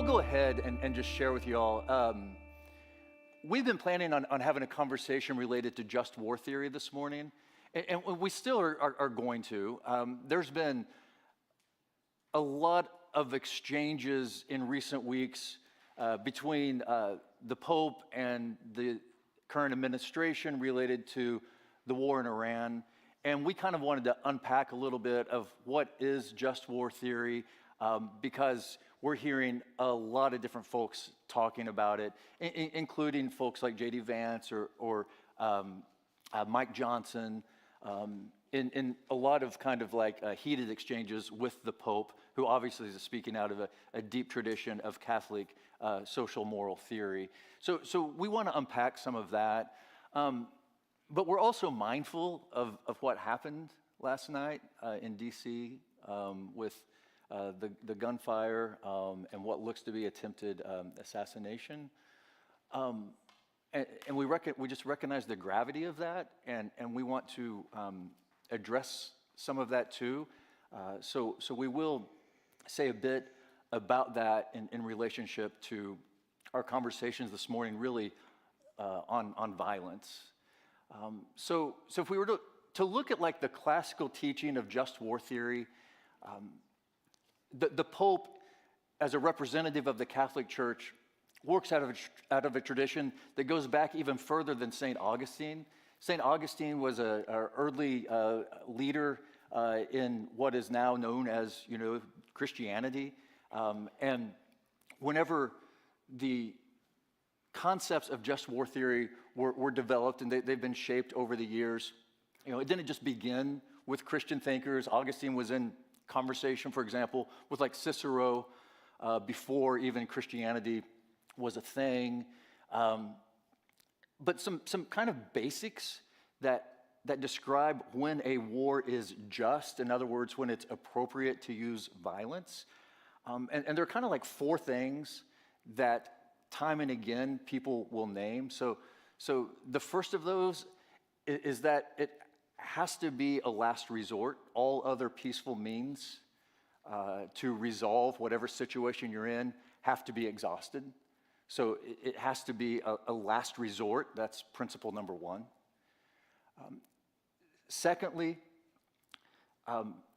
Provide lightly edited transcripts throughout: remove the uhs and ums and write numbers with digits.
go ahead and just share with you all. We've been planning on having a conversation related to just war theory this morning, and we still are going to. There's been a lot of exchanges in recent weeks between the Pope and the current administration related to the war in Iran. And we kind of wanted to unpack a little bit of what is just war theory, because we're hearing a lot of different folks talking about it, including folks like J.D. Vance or Mike Johnson, in a lot of kind of like heated exchanges with the Pope, who obviously is speaking out of a deep tradition of Catholic social moral theory. So we want to unpack some of that. But we're also mindful of what happened last night in D.C. With the gunfire and what looks to be attempted assassination. And we just recognize the gravity of that, and we want to address some of that too. So we will say a bit about that in relationship to our conversations this morning, really on violence. So if we were to look at like the classical teaching of just war theory, the Pope, as a representative of the Catholic Church, works out of a tradition that goes back even further than St. Augustine. St. Augustine was an early leader in what is now known as, Christianity. And whenever the concepts of just war theory were developed, and they've been shaped over the years, it didn't just begin with Christian thinkers. Augustine was in conversation, for example, with like Cicero before even Christianity was a thing. But some kind of basics that describe when a war is just, in other words, when it's appropriate to use violence. And there are kind of like four things that time and again people will name. So the first of those is that it has to be a last resort. All other peaceful means to resolve whatever situation you're in have to be exhausted. So it has to be a last resort. That's principle number one. Secondly,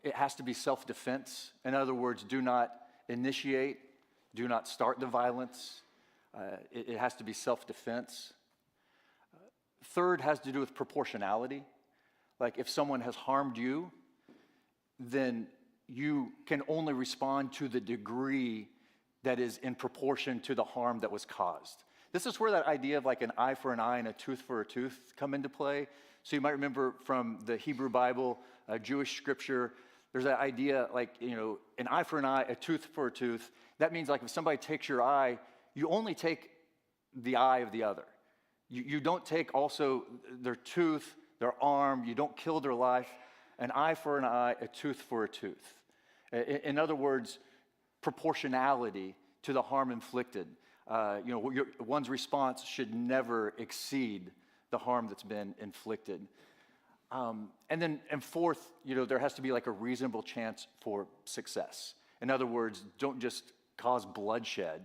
it has to be self-defense. In other words, do not initiate, do not start the violence. It has to be self-defense. Third has to do with proportionality. Like if someone has harmed you, then you can only respond to the degree that is in proportion to the harm that was caused. This is where that idea of like an eye for an eye and a tooth for a tooth come into play. So you might remember from the Hebrew Bible, Jewish scripture, there's that idea like, an eye for an eye, a tooth for a tooth. That means like if somebody takes your eye, you only take the eye of the other. You don't take also their tooth, their arm, you don't kill their life. An eye for an eye, a tooth for a tooth. In other words, proportionality to the harm inflicted. One's response should never exceed the harm that's been inflicted. And fourth, there has to be like a reasonable chance for success. In other words, don't just cause bloodshed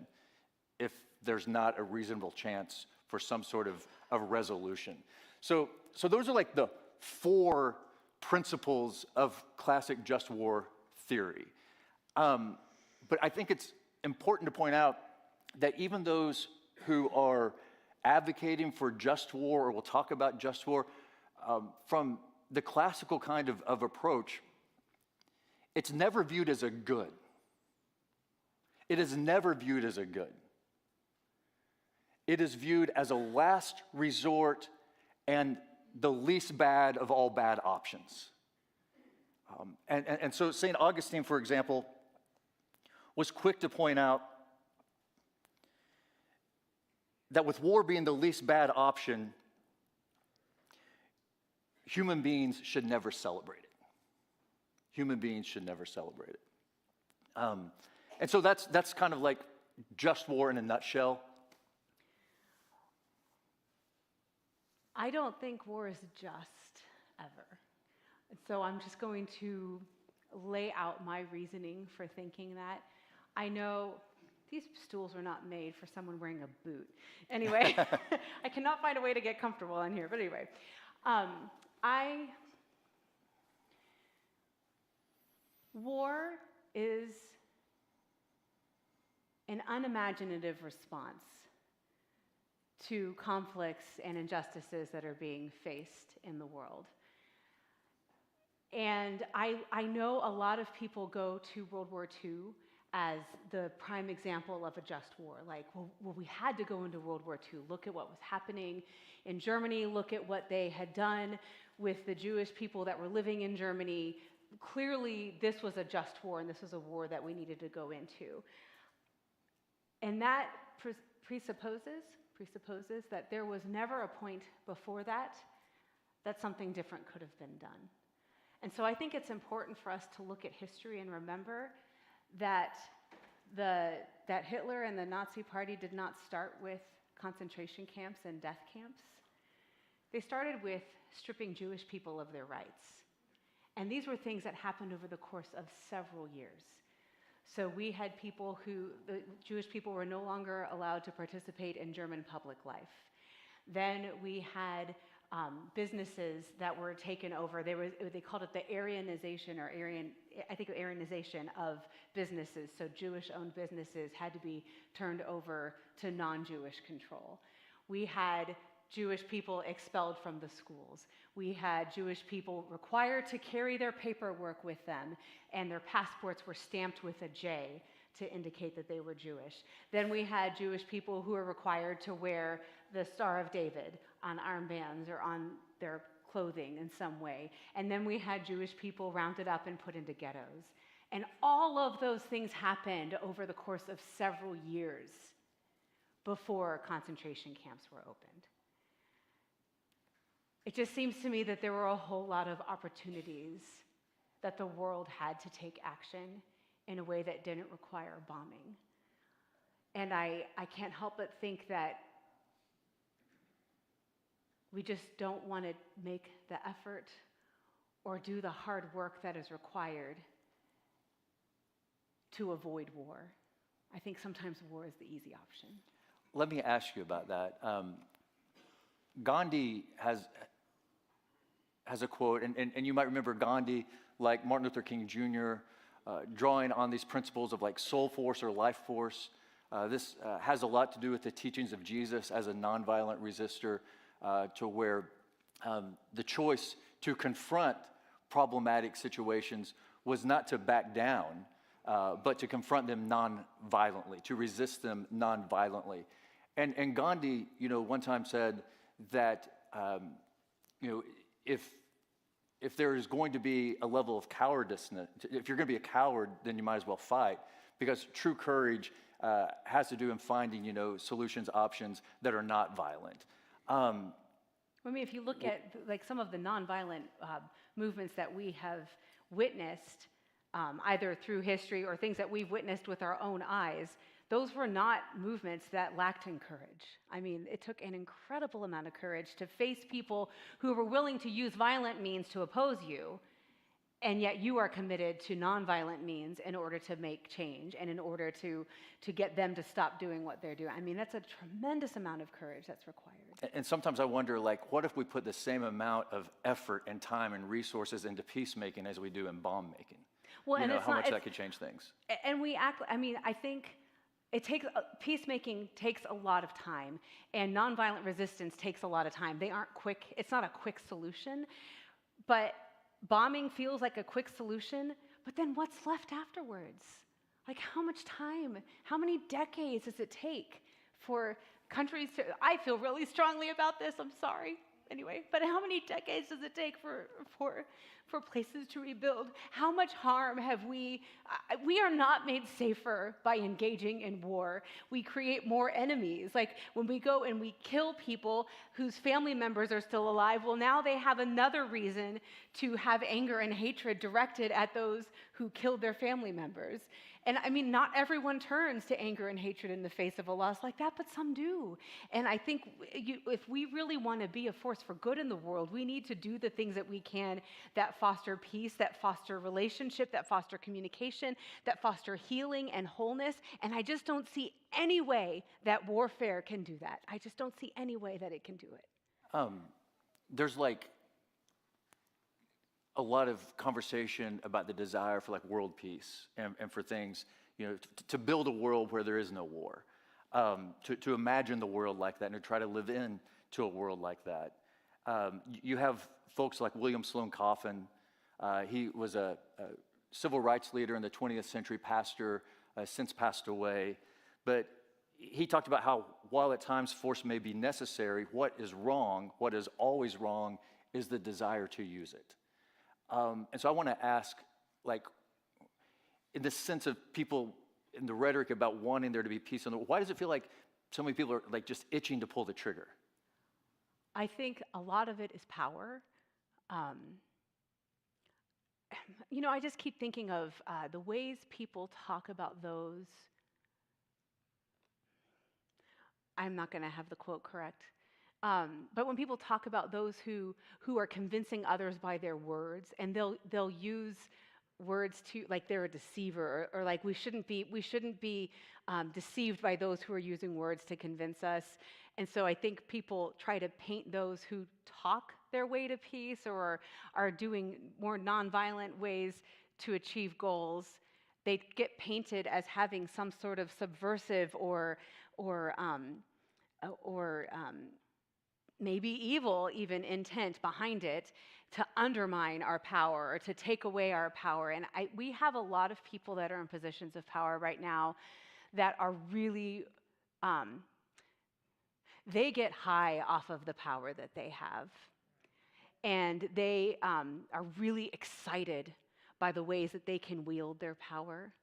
if there's not a reasonable chance for some sort of resolution. So those are like the four principles of classic just war theory. But I think it's important to point out that even those who are advocating for just war, or will talk about just war, from the classical kind of approach, it's never viewed as a good. It is never viewed as a good. It is viewed as a last resort and the least bad of all bad options. And so St. Augustine, for example, was quick to point out that with war being the least bad option, human beings should never celebrate it. Human beings should never celebrate it. And so that's kind of like just war in a nutshell. I don't think war is just, ever. So I'm just going to lay out my reasoning for thinking that. I know these stools are not made for someone wearing a boot. Anyway, I cannot find a way to get comfortable in here, but anyway. War is an unimaginative response to conflicts and injustices that are being faced in the world. And I know a lot of people go to World War II as the prime example of a just war. Like, well, we had to go into World War II. Look at what was happening in Germany. Look at what they had done with the Jewish people that were living in Germany. Clearly, this was a just war, and this was a war that we needed to go into. And that presupposes that there was never a point before that something different could have been done. And so I think it's important for us to look at history and remember that Hitler and the Nazi Party did not start with concentration camps and death camps. They started with stripping Jewish people of their rights. And these were things that happened over the course of several years. So we had the Jewish people were no longer allowed to participate in German public life. Then we had businesses that were taken over. They called it the Aryanization Aryanization of businesses. So Jewish-owned businesses had to be turned over to non-Jewish control. We had Jewish people expelled from the schools. We had Jewish people required to carry their paperwork with them, and their passports were stamped with a J to indicate that they were Jewish. Then we had Jewish people who were required to wear the Star of David on armbands or on their clothing in some way. And then we had Jewish people rounded up and put into ghettos. And all of those things happened over the course of several years before concentration camps were opened. It just seems to me that there were a whole lot of opportunities that the world had to take action in a way that didn't require bombing. And I can't help but think that we just don't want to make the effort or do the hard work that is required to avoid war. I think sometimes war is the easy option. Let me ask you about that. Gandhi has a quote, and you might remember Gandhi, like Martin Luther King Jr., drawing on these principles of like soul force or life force. This has a lot to do with the teachings of Jesus as a nonviolent resistor, to where the choice to confront problematic situations was not to back down, but to confront them non-violently, to resist them non-violently. And Gandhi, one time said that, if there is going to be a level of cowardice, if you're going to be a coward, then you might as well fight, because true courage has to do in finding, solutions, options that are not violent. If you look at like some of the nonviolent movements that we have witnessed, either through history or things that we've witnessed with our own eyes, those were not movements that lacked in courage. I mean, it took an incredible amount of courage to face people who were willing to use violent means to oppose you, and yet you are committed to nonviolent means in order to make change and in order to get them to stop doing what they're doing. I mean, that's a tremendous amount of courage that's required. And sometimes I wonder, what if we put the same amount of effort and time and resources into peacemaking as we do in bomb making? Well, and how much that could change things. And I think peacemaking takes a lot of time, and nonviolent resistance takes a lot of time. They aren't quick. It's not a quick solution, but bombing feels like a quick solution, but then what's left afterwards? Like, how much time, how many decades does it take for countries to, I feel really strongly about this, I'm sorry, anyway, but how many decades does it take for places to rebuild? How much harm have we are not made safer by engaging in war. We create more enemies. Like when we go and we kill people whose family members are still alive, well, now they have another reason to have anger and hatred directed at those who killed their family members. And I mean, not everyone turns to anger and hatred in the face of a loss like that, but some do. And I think if we really want to be a force for good in the world, we need to do the things that we can that foster peace, that foster relationship, that foster communication, that foster healing and wholeness. And I just don't see any way that warfare can do that. I just don't see any way that it can do it. There's like a lot of conversation about the desire for like world peace and for things, to build a world where there is no war, to imagine the world like that and to try to live into a world like that. You have folks like William Sloane Coffin. He was a civil rights leader in the 20th century, pastor, since passed away. But he talked about how while at times force may be necessary, what is wrong, what is always wrong, is the desire to use it. And so I want to ask, like, in the sense of people in the rhetoric about wanting there to be peace in the world, why does it feel like so many people are like just itching to pull the trigger? I think a lot of it is power. I just keep thinking of the ways people talk about those. I'm not going to have the quote correct. But when people talk about those who are convincing others by their words, and they'll use words to, like, they're a deceiver, or like we shouldn't be deceived by those who are using words to convince us. And so I think people try to paint those who talk their way to peace or are doing more nonviolent ways to achieve goals. They get painted as having some sort of subversive or maybe evil even intent behind it to undermine our power or to take away our power. And we have a lot of people that are in positions of power right now that are really, they get high off of the power that they have. And they are really excited by the ways that they can wield their power.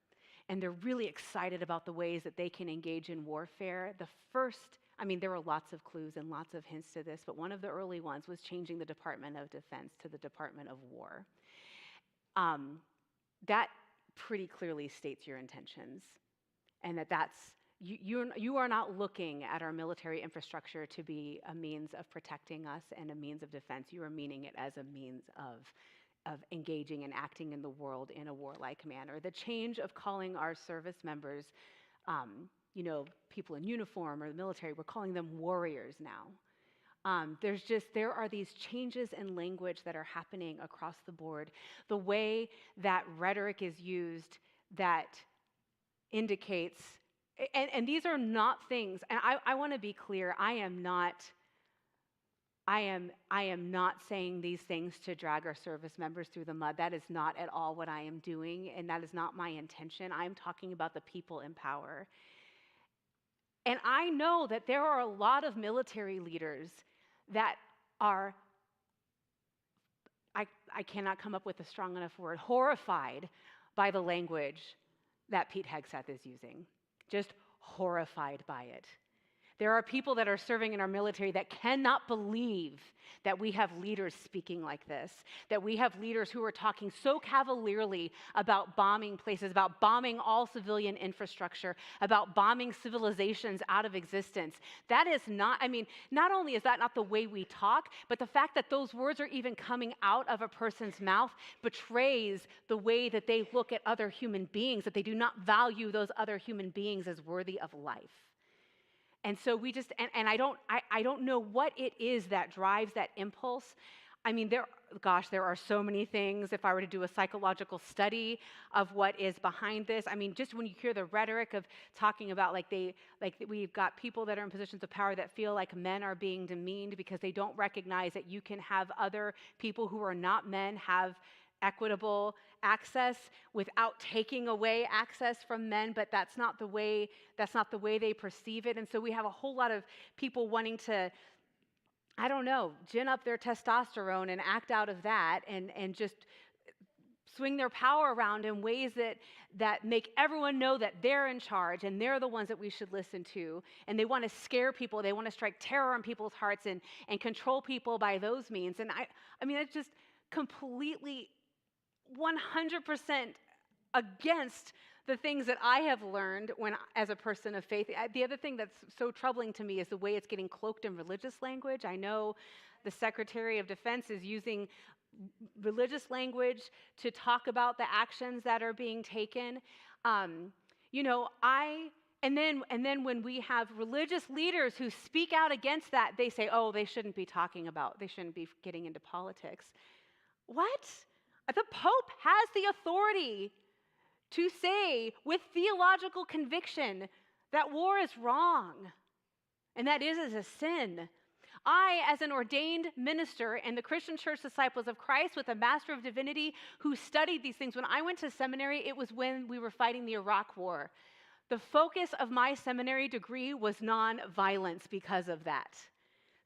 And they're really excited about the ways that they can engage in warfare. There were lots of clues and lots of hints to this, but one of the early ones was changing the Department of Defense to the Department of War. That pretty clearly states your intentions, and you are not looking at our military infrastructure to be a means of protecting us and a means of defense. You are meaning it as a means of engaging and acting in the world in a warlike manner. The change of calling our service members people in uniform or the military, we're calling them warriors now. There are these changes in language that are happening across the board. The way that rhetoric is used that indicates, and these are not things, and I want to be clear, I am not saying these things to drag our service members through the mud. That is not at all what I am doing, and that is not my intention. I'm talking about the people in power. And I know that there are a lot of military leaders that are, I cannot come up with a strong enough word, horrified by the language that Pete Hegseth is using. Just horrified by it. There are people that are serving in our military that cannot believe that we have leaders speaking like this, that we have leaders who are talking so cavalierly about bombing places, about bombing all civilian infrastructure, about bombing civilizations out of existence. That is not only is that not the way we talk, but the fact that those words are even coming out of a person's mouth betrays the way that they look at other human beings, that they do not value those other human beings as worthy of life. And so I don't know what it is that drives that impulse. There are so many things. If I were to do a psychological study of what is behind this, just when you hear the rhetoric of talking about we've got people that are in positions of power that feel like men are being demeaned because they don't recognize that you can have other people who are not men have equitable access without taking away access from men, but that's not the way they perceive it. And so we have a whole lot of people wanting to, gin up their testosterone and act out of that and just swing their power around in ways that make everyone know that they're in charge and they're the ones that we should listen to. And they want to scare people. They want to strike terror on people's hearts and control people by those means. And it's just completely 100% against the things that I have learned as a person of faith. The other thing that's so troubling to me is the way it's getting cloaked in religious language. I know the Secretary of Defense is using religious language to talk about the actions that are being taken. You know, and then when we have religious leaders who speak out against that, they say, oh, they shouldn't be getting into politics. What? The Pope has the authority to say with theological conviction that war is wrong and that is a sin. I, as an ordained minister in the Christian Church Disciples of Christ with a Master of Divinity who studied these things, when I went to seminary, it was when we were fighting the Iraq War. The focus of my seminary degree was nonviolence because of that.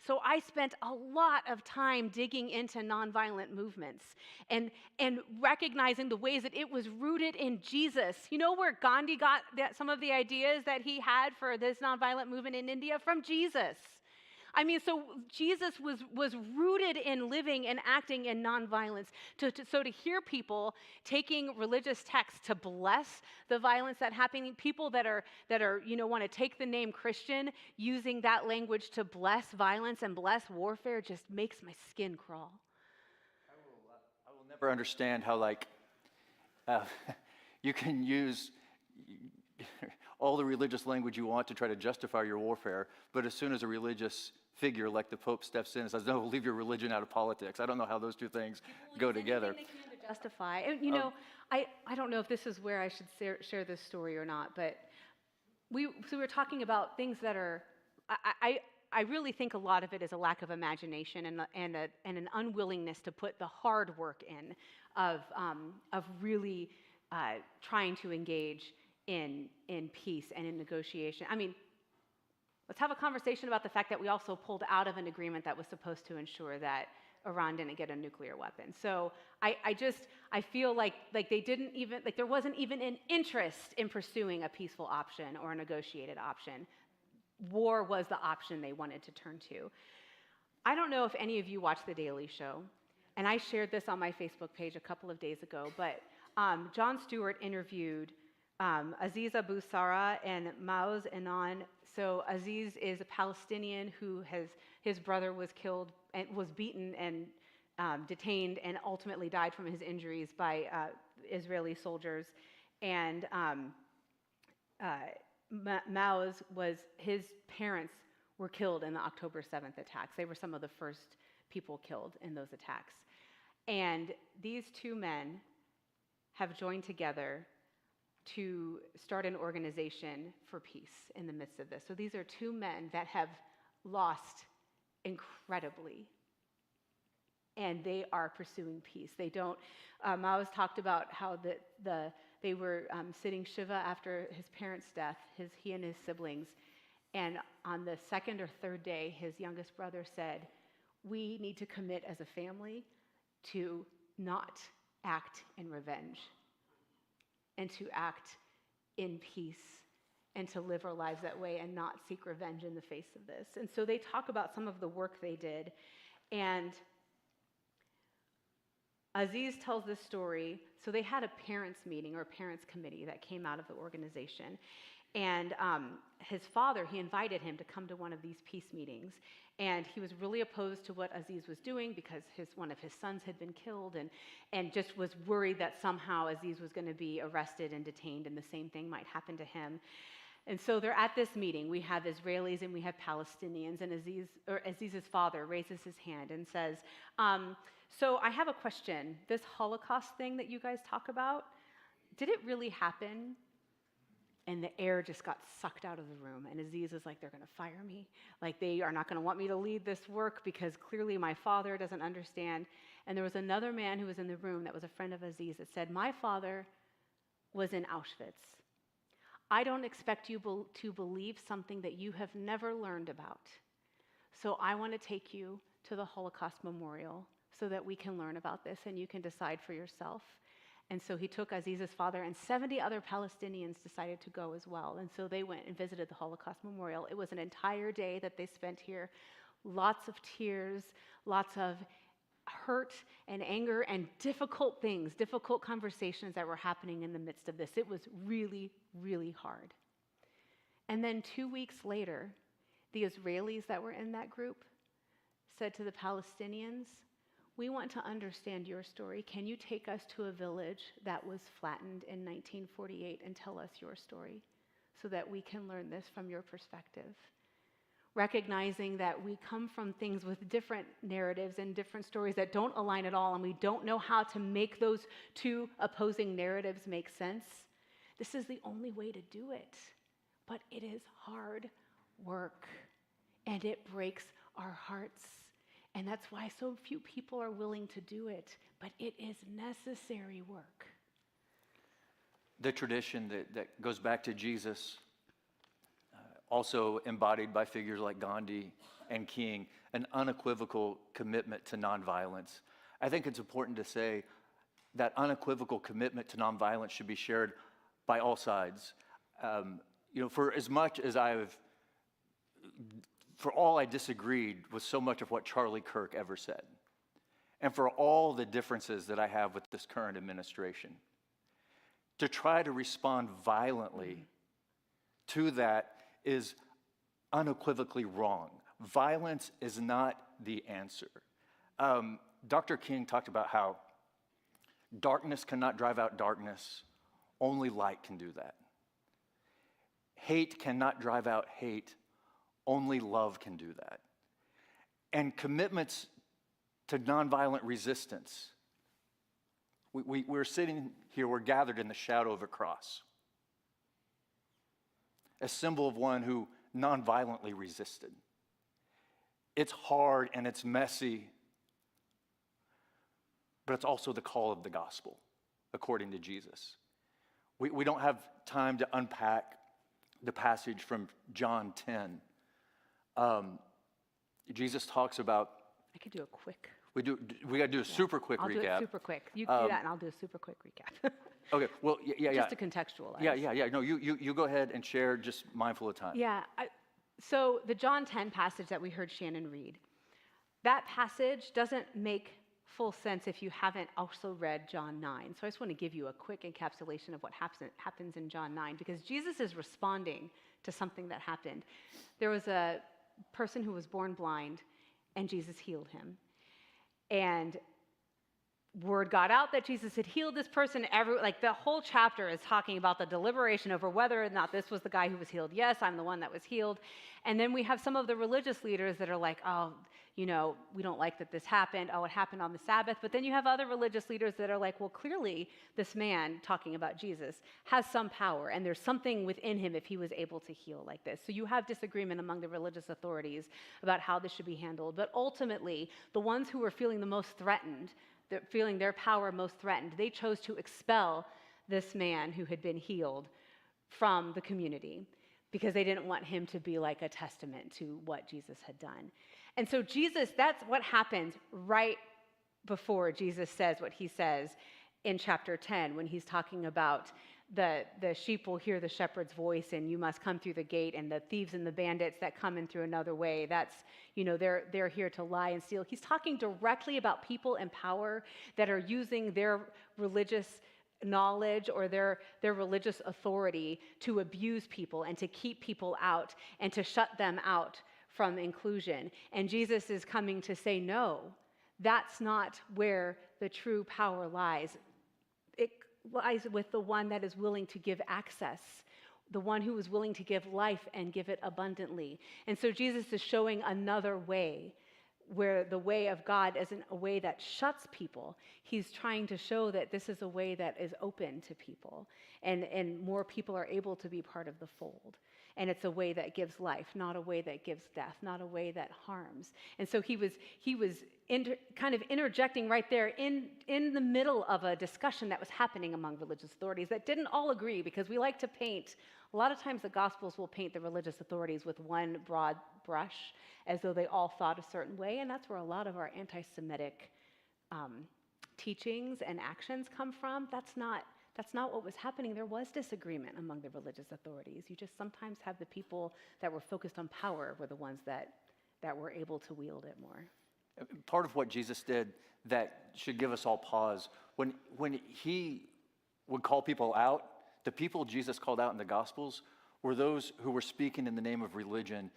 So I spent a lot of time digging into nonviolent movements and recognizing the ways that it was rooted in Jesus. You know where Gandhi got some of the ideas that he had for this nonviolent movement in India? From Jesus. I mean, so Jesus was rooted in living and acting in nonviolence. So to hear people taking religious texts to bless the violence that's happening, people that are want to take the name Christian, using that language to bless violence and bless warfare, just makes my skin crawl. I will never understand how you can use all the religious language you want to try to justify your warfare, but as soon as a religious figure like the Pope steps in and says, no, leave your religion out of politics. I don't know how those two things go together. They can to justify. And, I don't know if this is where I should share this story or not, but we were talking about things that are, I really think a lot of it is a lack of imagination and an unwillingness to put the hard work in of really trying to engage in peace and in negotiation. I mean, let's have a conversation about the fact that we also pulled out of an agreement that was supposed to ensure that Iran didn't get a nuclear weapon. So I feel like they didn't even, there wasn't even an interest in pursuing a peaceful option or a negotiated option. War was the option they wanted to turn to. I don't know if any of you watch The Daily Show, and I shared this on my Facebook page a couple of days ago, but Jon Stewart interviewed Aziz Abu Sarah and Maoz Enan. So Aziz is a Palestinian his brother was killed and was beaten and detained and ultimately died from his injuries by Israeli soldiers. And Maoz his parents were killed in the October 7th attacks. They were some of the first people killed in those attacks. And these two men have joined together to start an organization for peace in the midst of this. So these are two men that have lost incredibly, and they are pursuing peace. They don't, Maoz talked about how they were sitting Shiva after his parents' death, he and his siblings, and on the second or third day, his youngest brother said, we need to commit as a family to not act in revenge, and to act in peace, and to live our lives that way and not seek revenge in the face of this. And so they talk about some of the work they did. And Aziz tells this story. So they had a parents' meeting or a parents' committee that came out of the organization. And his father, he invited him to come to one of these peace meetings. And he was really opposed to what Aziz was doing because one of his sons had been killed and just was worried that somehow Aziz was going to be arrested and detained and the same thing might happen to him. And so they're at this meeting. We have Israelis and we have Palestinians. And Aziz's father raises his hand and says, so I have a question. This Holocaust thing that you guys talk about, did it really happen? And the air just got sucked out of the room. And Aziz is like, they're going to fire me. Like, they are not going to want me to lead this work because clearly my father doesn't understand. And there was another man who was in the room that was a friend of Aziz that said, my father was in Auschwitz. I don't expect you to believe something that you have never learned about. So I want to take you to the Holocaust Memorial so that we can learn about this and you can decide for yourself. And so he took Aziz's father, and 70 other Palestinians decided to go as well. And so they went and visited the Holocaust Memorial. It was an entire day that they spent here. Lots of tears, lots of hurt and anger and difficult things, difficult conversations that were happening in the midst of this. It was really, really hard. And then 2 weeks later, the Israelis that were in that group said to the Palestinians, We want to understand your story. Can you take us to a village that was flattened in 1948 and tell us your story so that we can learn this from your perspective? Recognizing that we come from things with different narratives and different stories that don't align at all, and we don't know how to make those two opposing narratives make sense. This is the only way to do it. But it is hard work, and it breaks our hearts. And that's why so few people are willing to do it. But it is necessary work. The tradition that goes back to Jesus, also embodied by figures like Gandhi and King, an unequivocal commitment to nonviolence. I think it's important to say that unequivocal commitment to nonviolence should be shared by all sides. For as much as for all I disagreed with so much of what Charlie Kirk ever said, and for all the differences that I have with this current administration, to try to respond violently to that is unequivocally wrong. Violence is not the answer. Dr. King talked about how darkness cannot drive out darkness, only light can do that. Hate cannot drive out hate, only love can do that. And commitments to nonviolent resistance. We're sitting here, we're gathered in the shadow of a cross, a symbol of one who nonviolently resisted. It's hard and it's messy, but it's also the call of the gospel, according to Jesus. We don't have time to unpack the passage from John 10. Jesus talks about. I could do a quick. We got to do a super quick recap. I'll do it super quick. You do that, and I'll do a super quick recap. Okay. Well, yeah. Just to contextualize. Yeah. No, you go ahead and share. Just mindful of time. Yeah. So the John 10 passage that we heard Shannon read, that passage doesn't make full sense if you haven't also read John 9. So I just want to give you a quick encapsulation of what happens in John 9, because Jesus is responding to something that happened. There was a person who was born blind, and Jesus healed him. And word got out that Jesus had healed this person. The whole chapter is talking about the deliberation over whether or not this was the guy who was healed. Yes, I'm the one that was healed. And then we have some of the religious leaders that are like, we don't like that this happened. Oh, it happened on the Sabbath. But then you have other religious leaders that are like, well, clearly this man, talking about Jesus, has some power, and there's something within him if he was able to heal like this. So you have disagreement among the religious authorities about how this should be handled. But ultimately, the ones who were feeling the most threatened, feeling their power most threatened, they chose to expel this man who had been healed from the community because they didn't want him to be like a testament to what Jesus had done. And so Jesus, that's what happens right before Jesus says what he says in chapter 10 when he's talking about the sheep will hear the shepherd's voice and you must come through the gate, and the thieves and the bandits that come in through another way, that's, they're here to lie and steal. He's talking directly about people in power that are using their religious knowledge or their religious authority to abuse people and to keep people out and to shut them out from inclusion. And Jesus is coming to say, no, that's not where the true power lies. It lies with the one that is willing to give access, the one who is willing to give life and give it abundantly. And so Jesus is showing another way, where the way of God isn't a way that shuts people. He's trying to show that this is a way that is open to people, and more people are able to be part of the fold. And it's a way that gives life, not a way that gives death, not a way that harms. And so he was kind of interjecting right there in the middle of a discussion that was happening among religious authorities that didn't all agree, because we like to paint, a lot of times the Gospels will paint the religious authorities with one broad brush as though they all thought a certain way, and that's where a lot of our anti-Semitic teachings and actions come from. That's not what was happening. There was disagreement among the religious authorities. You just sometimes have the people that were focused on power were the ones that were able to wield it more. Part of what Jesus did that should give us all pause, when he would call people out, the people Jesus called out in the Gospels were those who were speaking in the name of religion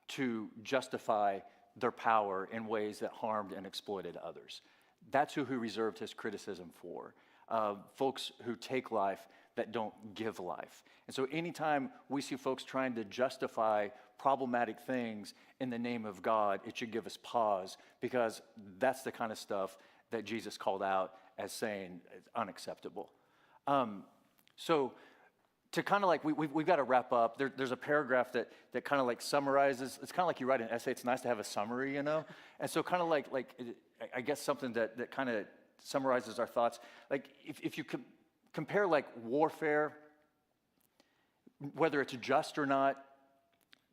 to justify their power in ways that harmed and exploited others. That's who he reserved his criticism for. Folks who take life that don't give life. And so anytime we see folks trying to justify problematic things in the name of God, it should give us pause, because that's the kind of stuff that Jesus called out as saying is unacceptable. So to kind of like, we've got to wrap up. There's a paragraph that kind of like summarizes. It's kind of like you write an essay. It's nice to have a summary, you know? And so kind of like I guess something that kind of summarizes our thoughts. Like if you compare like warfare, whether it's just or not,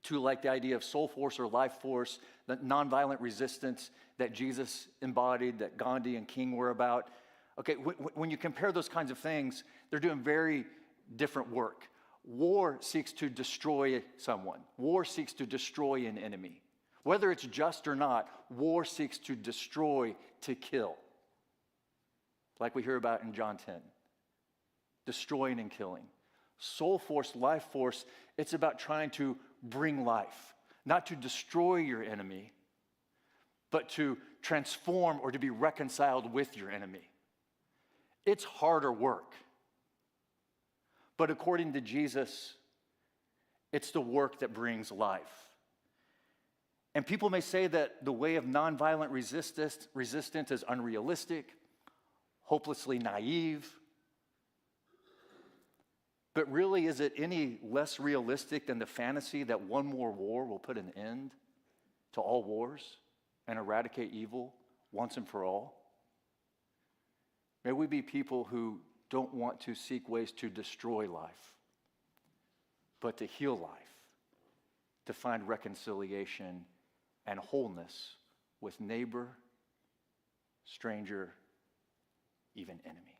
to like the idea of soul force or life force, the nonviolent resistance that Jesus embodied, that Gandhi and King were about. Okay, when you compare those kinds of things, they're doing very different work. War seeks to destroy someone. War seeks to destroy an enemy. Whether it's just or not, war seeks to destroy, to kill. Like we hear about in John 10. Destroying and killing. Soul force, life force, it's about trying to bring life. Not to destroy your enemy, but to transform or to be reconciled with your enemy. It's harder work. But according to Jesus, it's the work that brings life. And people may say that the way of nonviolent resistance is unrealistic, hopelessly naive. But really, is it any less realistic than the fantasy that one more war will put an end to all wars and eradicate evil once and for all? May we be people who don't want to seek ways to destroy life, but to heal life, to find reconciliation and wholeness with neighbor, stranger, even enemy.